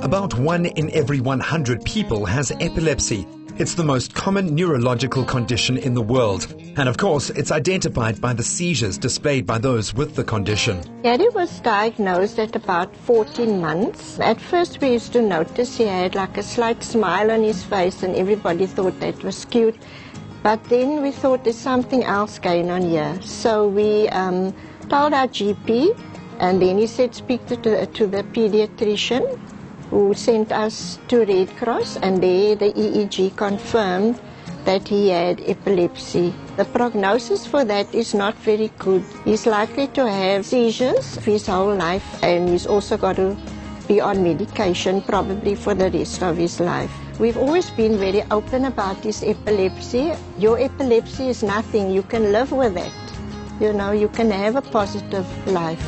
About 1 in every 100 people has epilepsy. It's the most common neurological condition in the world. And of course, it's identified by the seizures displayed by those with the condition. Gary was diagnosed at about 14 months. At first we used to notice he had like a slight smile on his face and everybody thought that was cute. But then we thought there's something else going on here. So we told our GP, and then he said speak to the pediatrician, who sent us to Red Cross, and there the EEG confirmed that he had epilepsy. The prognosis for that is not very good. He's likely to have seizures his whole life, and he's also got to be on medication probably for the rest of his life. We've always been very open about his epilepsy. Your epilepsy is nothing. You can live with it. You know, you can have a positive life.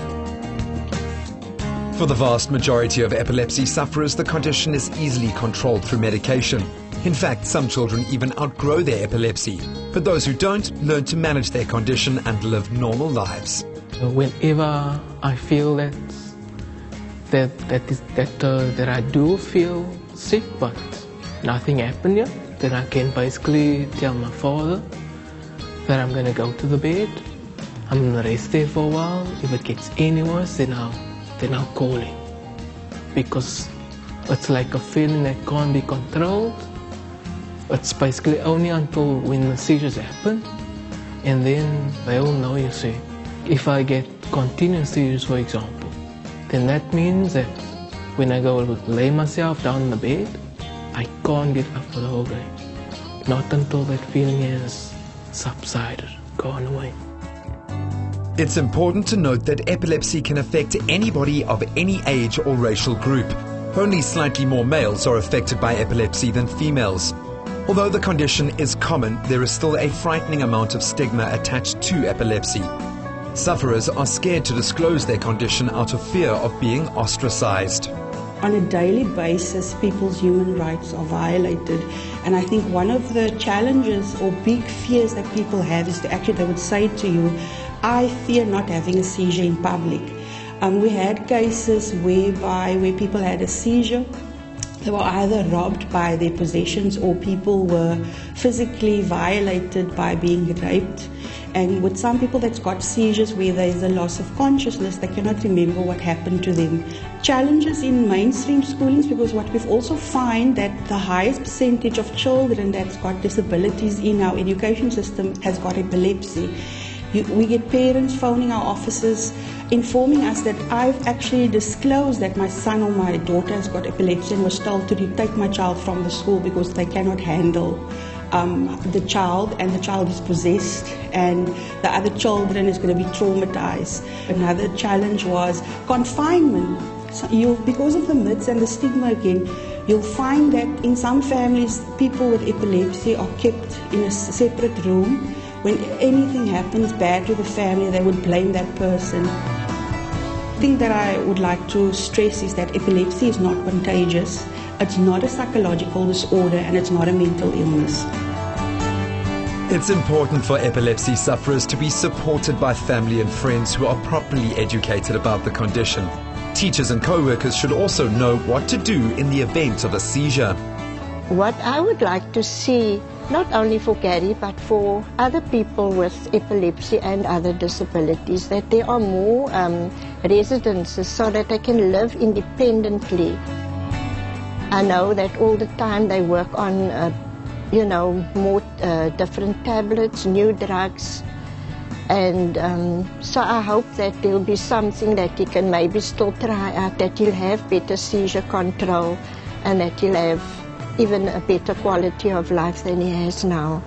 For the vast majority of epilepsy sufferers, the condition is easily controlled through medication. In fact, some children even outgrow their epilepsy. But those who don't learn to manage their condition and live normal lives. Whenever I feel that I do feel sick, but nothing happened yet, then I can basically tell my father that I'm going to go to the bed. I'm going to rest there for a while. If it gets any worse, then I'll call him. Because it's like a feeling that can't be controlled. It's basically only until when the seizures happen, and then they'll know, you see. If I get continuous seizures, for example, then that means that when I go lay myself down in the bed, I can't get up for the whole day. Not until that feeling has subsided, gone away. It's important to note that epilepsy can affect anybody of any age or racial group. Only slightly more males are affected by epilepsy than females. Although the condition is common, there is still a frightening amount of stigma attached to epilepsy. Sufferers are scared to disclose their condition out of fear of being ostracized. On a daily basis, people's human rights are violated. And I think one of the challenges or big fears that people have is they would say to you, I fear not having a seizure in public. We had cases where people had a seizure. They were either robbed by their possessions or people were physically violated by being raped. And with some people that's got seizures where there's a loss of consciousness, they cannot remember what happened to them. Challenges in mainstream schooling, because what we've also find that the highest percentage of children that's got disabilities in our education system has got epilepsy. We get parents phoning our offices informing us that I've actually disclosed that my son or my daughter has got epilepsy and was told to take my child from the school because they cannot handle the child, and the child is possessed and the other children is going to be traumatized. Another challenge was confinement. So because of the myths and the stigma again, you'll find that in some families people with epilepsy are kept in a separate room. When anything happens bad to the family, they would blame that person. The thing that I would like to stress is that epilepsy is not contagious. It's not a psychological disorder and it's not a mental illness. It's important for epilepsy sufferers to be supported by family and friends who are properly educated about the condition. Teachers and co-workers should also know what to do in the event of a seizure. What I would like to see, not only for Gary, but for other people with epilepsy and other disabilities, that there are more residences so that they can live independently. I know that all the time they work on, more different tablets, new drugs. And so I hope that there will be something that he can maybe still try out, that he'll have better seizure control and that he'll have even a better quality of life than he has now.